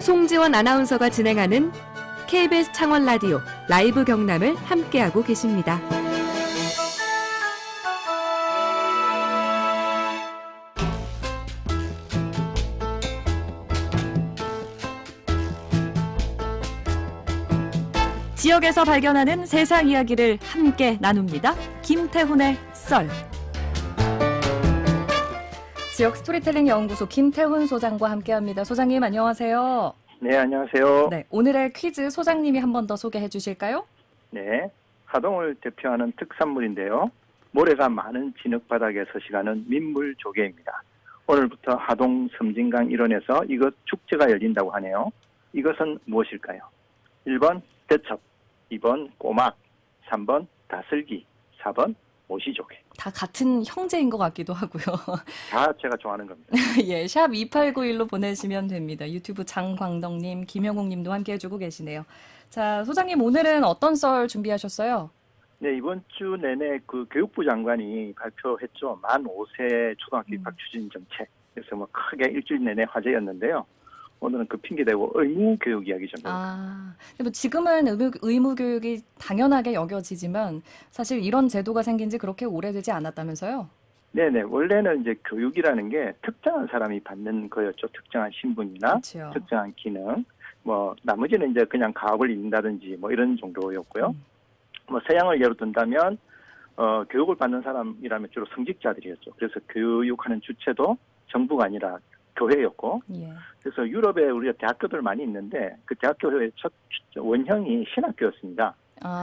송지원 아나운서가 진행하는 KBS 창원 라디오 라이브 경남을 함께하고 계십니다. 지역에서 발견하는 세상 이야기를 함께 나눕니다. 김태훈의 썰. 지역 스토리텔링 연구소 김태훈 소장과 함께합니다. 소장님 안녕하세요. 네, 안녕하세요. 네, 오늘의 퀴즈 소장님이 한 번 더 소개해 주실까요? 네, 하동을 대표하는 특산물인데요. 모래가 많은 진흙바닥에 서식하는 민물조개입니다. 오늘부터 하동 섬진강 일원에서 이것 축제가 열린다고 하네요. 이것은 무엇일까요? 1번 대첩, 2번 꼬막, 3번 다슬기, 4번 모시조개. 다 같은 형제인 것 같기도 하고요. 다 제가 좋아하는 겁니다. 예, 샵 2891로 보내시면 됩니다. 유튜브 장광덕님, 김영웅님도 함께 해주고 계시네요. 자, 소장님 오늘은 어떤 썰 준비하셨어요? 네, 이번 주 내내 그 교육부 장관이 발표했죠. 만 5세 초등학교 입학 추진 정책. 그래서 뭐 크게 일주일 내내 화제였는데요. 오늘은 그 핑계대고 의무교육 이야기 좀 해볼까요? 근데 뭐 지금은 의무교육이 당연하게 여겨지지만 사실 이런 제도가 생긴 지 그렇게 오래되지 않았다면서요? 네네. 원래는 이제 교육이라는 게 특정한 사람이 받는 거였죠. 특정한 신분이나 그렇죠. 특정한 기능. 뭐 나머지는 이제 그냥 가업을 입는다든지 뭐 이런 정도였고요. 뭐 서양을 예로 든다면 교육을 받는 사람이라면 주로 성직자들이었죠. 그래서 교육하는 주체도 정부가 아니라 교회였고, 예. 그래서 유럽에 우리가 대학교들 많이 있는데 그 대학교의 첫 원형이 신학교였습니다.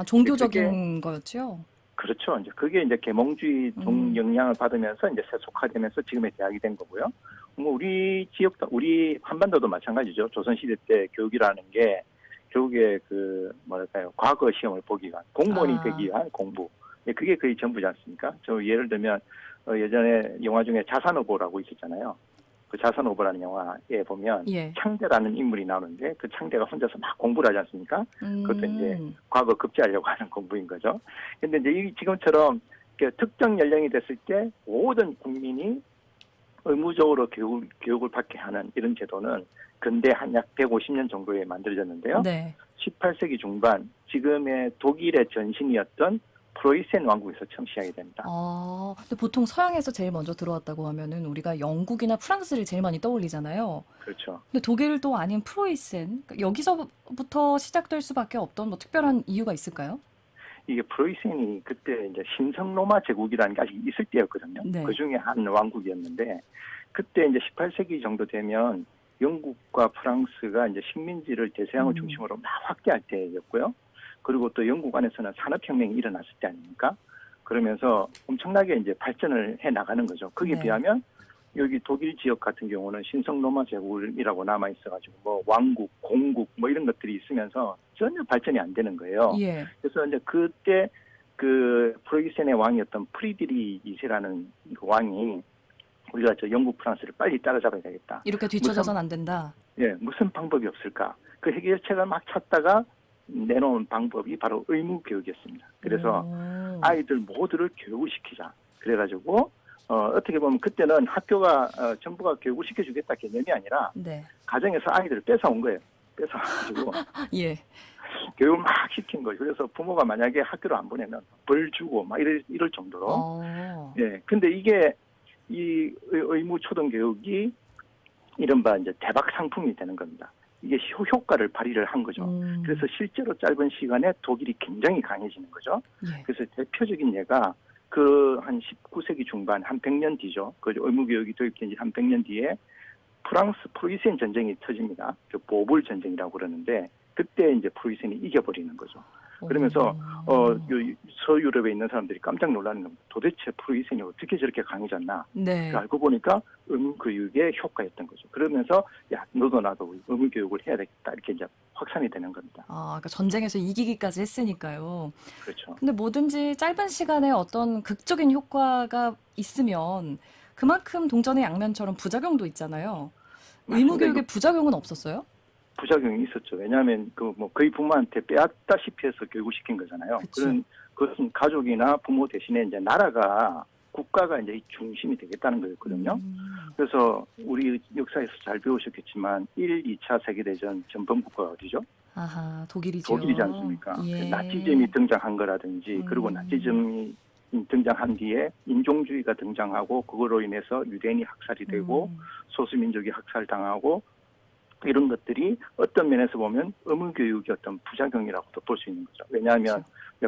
종교적인 거였죠? 그렇죠. 이제 그게 이제 계몽주의 영향을 받으면서 이제 세속화되면서 지금의 대학이 된 거고요. 뭐 우리 지역도, 우리 한반도도 마찬가지죠. 조선시대 때 교육이라는 게 결국에 그 뭐랄까요, 과거 시험을 보기 위한 공무원이 되기 위한 공부. 그게 거의 전부지 않습니까? 저 예를 들면 예전에 영화 중에 자산어보라고 있었잖아요. 그 자산오보라는 영화에 보면 예. 창대라는 인물이 나오는데 그 창대가 혼자서 막 공부를 하지 않습니까? 그것도 이제 과거 급제하려고 하는 공부인 거죠. 근데 이제 지금처럼 특정 연령이 됐을 때 모든 국민이 의무적으로 교육을 받게 하는 이런 제도는 근대 한 약 150년 정도에 만들어졌는데요. 네. 18세기 중반 지금의 독일의 전신이었던 프로이센 왕국에서 처음 시작이 됩니다. 근데 보통 서양에서 제일 먼저 들어왔다고 하면은 우리가 영국이나 프랑스를 제일 많이 떠올리잖아요. 그렇죠. 근데 독일도 아닌 프로이센, 그러니까 여기서부터 시작될 수밖에 없던 뭐 특별한 이유가 있을까요? 이게 프로이센이 그때 이제 신성 로마 제국이라는 게 아직 있을 때였거든요. 네. 그 중에 한 왕국이었는데 그때 이제 18세기 정도 되면 영국과 프랑스가 이제 식민지를 대서양을 중심으로 막 확대할 때였고요. 그리고 또 영국 안에서는 산업혁명이 일어났을 때 아닙니까? 그러면서 엄청나게 이제 발전을 해 나가는 거죠. 거기에 네. 비하면 여기 독일 지역 같은 경우는 신성 로마 제국이라고 남아 있어가지고 뭐 왕국, 공국 뭐 이런 것들이 있으면서 전혀 발전이 안 되는 거예요. 예. 그래서 이제 그때 그 프로이센의 왕이었던 프리드리 2세라는 그 왕이 우리가 저 영국, 프랑스를 빨리 따라잡아야 되겠다. 이렇게 뒤쳐져선 안 된다. 예, 무슨 방법이 없을까? 그 해결책을 막 찾다가 내놓은 방법이 바로 의무교육이었습니다. 그래서 아이들 모두를 교육을 시키자. 그래가지고 어떻게 보면 그때는 학교가 정부가 교육을 시켜주겠다 개념이 아니라 네. 가정에서 아이들을 뺏어온 거예요. 뺏어가지고 예. 교육을 막 시킨 거죠. 그래서 부모가 만약에 학교를 안 보내면 벌 주고 막 이럴 정도로. 예. 근데 이게 이 의무 초등교육이 이른바 이제 대박 상품이 되는 겁니다. 이게 효과를 발휘를 한 거죠. 그래서 실제로 짧은 시간에 독일이 굉장히 강해지는 거죠. 예. 그래서 대표적인 예가 그 한 19세기 중반 한 100년 뒤죠. 그 의무교육이 도입된 지 한 100년 뒤에 프랑스 프로이센 전쟁이 터집니다. 그 보불 전쟁이라고 그러는데 그때 이제 프로이센이 이겨버리는 거죠. 그러면서 서유럽에 있는 사람들이 깜짝 놀라는 겁니다. 도대체 프로이센이 어떻게 저렇게 강해졌나? 네. 알고 보니까 의무교육의 효과였던 거죠. 그러면서 야 너도 나도 의무교육을 해야 되겠다 이렇게 이제 확산이 되는 겁니다. 그러니까 전쟁에서 이기기까지 했으니까요. 그렇죠. 근데 뭐든지 짧은 시간에 어떤 극적인 효과가 있으면 그만큼 동전의 양면처럼 부작용도 있잖아요. 의무교육에 부작용은 없었어요? 부작용이 있었죠. 왜냐하면 그 뭐 거의 부모한테 빼앗다시피 해서 교육을 시킨 거잖아요. 그것은 가족이나 부모 대신에 이제 나라가 국가가 이제 중심이 되겠다는 거였거든요. 그래서 우리 역사에서 잘 배우셨겠지만 1, 2차 세계대전 전범 국가가 어디죠? 아하, 독일이죠. 독일이지 않습니까? 예. 나치즘이 등장한 거라든지 그리고 나치즘이 등장한 뒤에 인종주의가 등장하고 그거로 인해서 유대인이 학살이 되고 소수민족이 학살당하고 이런 것들이 어떤 면에서 보면 의무교육의 어떤 부작용이라고도 볼 수 있는 거죠. 왜냐하면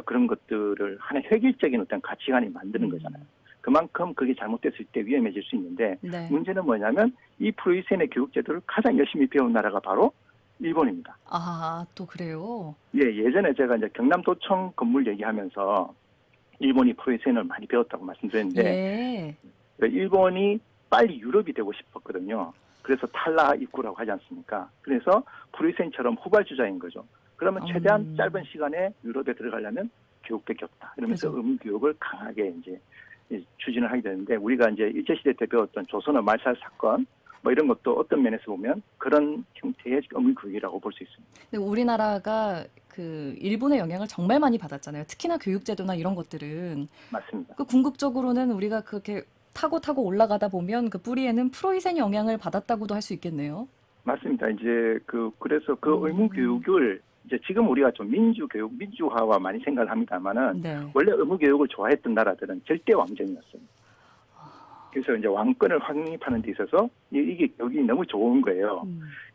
그런 것들을 하나의 획일적인 어떤 가치관이 만드는 거잖아요. 그만큼 그게 잘못됐을 때 위험해질 수 있는데 네. 문제는 뭐냐면 이 프로이센의 교육제도를 가장 열심히 배운 나라가 바로 일본입니다. 아, 또 그래요? 예, 예전에 제가 이제 경남도청 건물 얘기하면서 일본이 프로이센을 많이 배웠다고 말씀드렸는데 예. 일본이 빨리 유럽이 되고 싶었거든요. 그래서 탈라 입구라고 하지 않습니까? 그래서 프로이센처럼 후발주자인 거죠. 그러면 최대한 짧은 시간에 유럽에 들어가려면 교육밖에 없다. 이러면서 그죠. 의무교육을 강하게 이제 추진을 하게 되는데 우리가 이제 일제시대 때 배웠던 조선어 말살 사건 뭐 이런 것도 어떤 면에서 보면 그런 형태의 의무교육이라고 볼 수 있습니다. 근데 우리나라가 그 일본의 영향을 정말 많이 받았잖아요. 특히나 교육제도나 이런 것들은. 맞습니다. 그 궁극적으로는 우리가 그렇게 타고 올라가다 보면 그 뿌리에는 프로이센 영향을 받았다고도 할 수 있겠네요. 맞습니다. 이제 그래서 그 의무교육을 이제 지금 우리가 좀 민주교육, 민주화와 많이 생각을 합니다만은 네. 원래 의무교육을 좋아했던 나라들은 절대 왕정이었어요. 그래서 이제 왕권을 확립하는 데 있어서 이게 교육이 너무 좋은 거예요.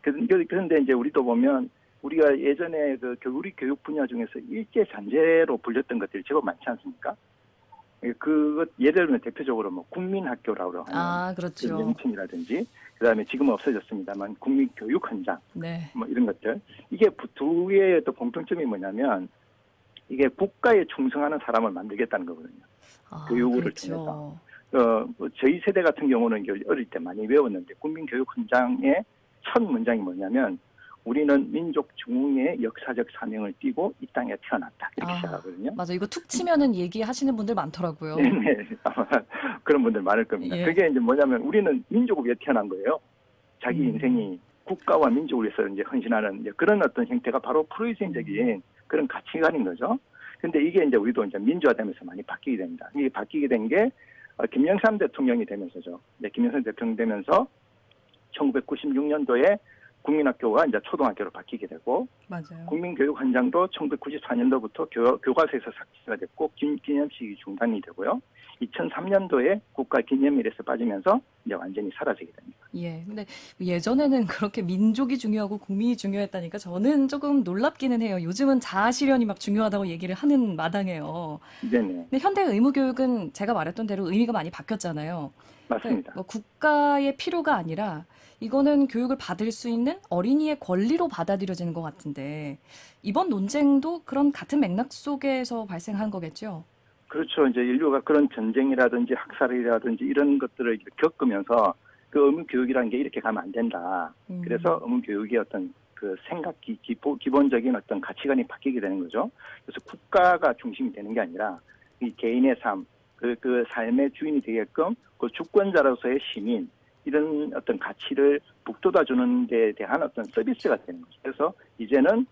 그런데 이제 우리도 보면 우리가 예전에 우리 교육 분야 중에서 일제 잔재로 불렸던 것들이 제법 많지 않습니까? 예를 들면 대표적으로 뭐 국민학교라고 하는 그렇죠. 그 명칭이라든지 그다음에 지금은 없어졌습니다만 국민교육헌장 네. 뭐 이런 것들 이게 두 개의 또 공통점이 뭐냐면 이게 국가에 충성하는 사람을 만들겠다는 거거든요. 교육을 그렇죠. 통해서 저희 세대 같은 경우는 어릴 때 많이 외웠는데 국민교육헌장의 첫 문장이 뭐냐면 우리는 민족 중흥의 역사적 사명을 띠고 이 땅에 태어났다 이렇게 시작하거든요. 맞아, 이거 툭 치면은 얘기하시는 분들 많더라고요. 네, 아마 그런 분들 많을 겁니다. 예. 그게 이제 뭐냐면 우리는 민족을 위해 태어난 거예요. 자기 인생이 국가와 민족을 위해서 이제 헌신하는 이제 그런 어떤 형태가 바로 프로이센적인 그런 가치관인 거죠. 근데 이게 이제 우리도 이제 민주화되면서 많이 바뀌게 됩니다. 이게 바뀌게 된 게 김영삼 대통령이 되면서죠. 네, 김영삼 대통령 되면서 1996년도에 국민학교가 이제 초등학교로 바뀌게 되고 맞아요. 국민교육헌장도 1994년도부터 교과서에서 삭제가 됐고 기념식이 중단이 되고요. 2003년도에 국가기념일에서 빠지면서 이제 완전히 사라지게 됩니다. 예. 근데 예전에는 그렇게 민족이 중요하고 국민이 중요했다니까 저는 조금 놀랍기는 해요. 요즘은 자아실현이 막 중요하다고 얘기를 하는 마당에요. 네네. 근데 현대 의무교육은 제가 말했던 대로 의미가 많이 바뀌었잖아요. 맞습니다. 그러니까 뭐 국가의 필요가 아니라 이거는 교육을 받을 수 있는 어린이의 권리로 받아들여지는 것 같은데 이번 논쟁도 그런 같은 맥락 속에서 발생한 거겠죠? 그렇죠. 이제 인류가 그런 전쟁이라든지 학살이라든지 이런 것들을 겪으면서 그 의무교육이라는 게 이렇게 가면 안 된다. 그래서 의무교육의 어떤 그 생각 기본적인 어떤 가치관이 바뀌게 되는 거죠. 그래서 국가가 중심이 되는 게 아니라 이 개인의 삶, 그 삶의 주인이 되게끔 그 주권자로서의 시민 이런 어떤 가치를 북돋아주는 데 대한 어떤 서비스가 되는 거죠. 그래서 이제는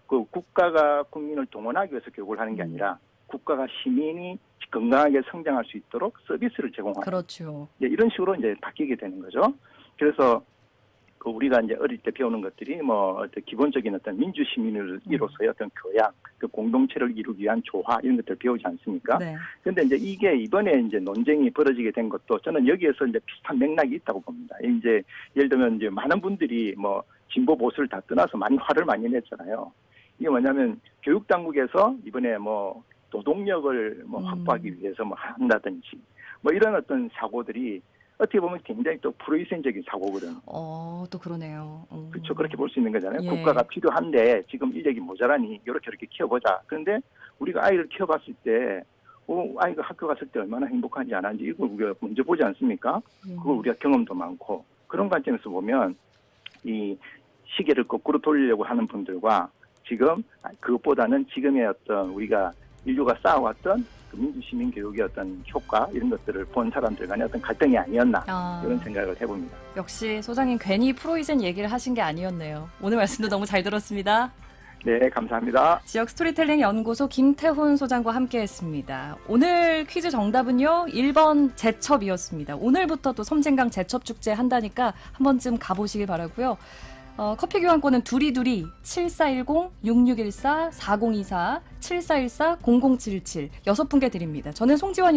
국가가 국민을 동원하기 위해서 교육을 하는 게 아니라 국가가 시민이 건강하게 성장할 수 있도록 서비스를 제공하는. 그렇죠. 이런 식으로 이제 바뀌게 되는 거죠. 그래서 우리가 이제 어릴 때 배우는 것들이 뭐 어떤 기본적인 어떤 민주 시민으로서의 어떤 교양, 그 공동체를 이루기 위한 조화 이런 것들 배우지 않습니까? 네. 그런데 이제 이게 이번에 이제 논쟁이 벌어지게 된 것도 저는 여기에서 이제 비슷한 맥락이 있다고 봅니다. 이제 예를 들면 이제 많은 분들이 뭐 진보 보수를 다 떠나서 많이 화를 많이 냈잖아요. 이게 뭐냐면 교육 당국에서 이번에 뭐 노동력을 뭐 확보하기 위해서 뭐 한다든지 뭐 이런 어떤 사고들이 어떻게 보면 굉장히 또 프로이센적인 사고거든요. 또 그러네요. 그렇죠. 그렇게 볼 수 있는 거잖아요. 예. 국가가 필요한데 지금 인력이 모자라니 이렇게 키워보자. 그런데 우리가 아이를 키워봤을 때 아이가 학교 갔을 때 얼마나 행복한지 안 하는지 이걸 우리가 먼저 보지 않습니까? 그걸 우리가 경험도 많고 그런 관점에서 보면 이 시계를 거꾸로 돌리려고 하는 분들과 지금 그것보다는 지금의 어떤 우리가 인류가 쌓아왔던 그 민주시민 교육의 어떤 효과 이런 것들을 본 사람들 간의 어떤 갈등이 아니었나 이런 생각을 해봅니다. 역시 소장님 괜히 프로이센 얘기를 하신 게 아니었네요. 오늘 말씀도 너무 잘 들었습니다. 네, 감사합니다. 지역 스토리텔링 연구소 김태훈 소장과 함께했습니다. 오늘 퀴즈 정답은요. 1번 제첩이었습니다. 오늘부터 또 섬진강 제첩축제 한다니까 한 번쯤 가보시길 바라고요. 커피 교환권은 두리두리 7410-6614-4024-7414-0077 6분께 드립니다. 저는 송지원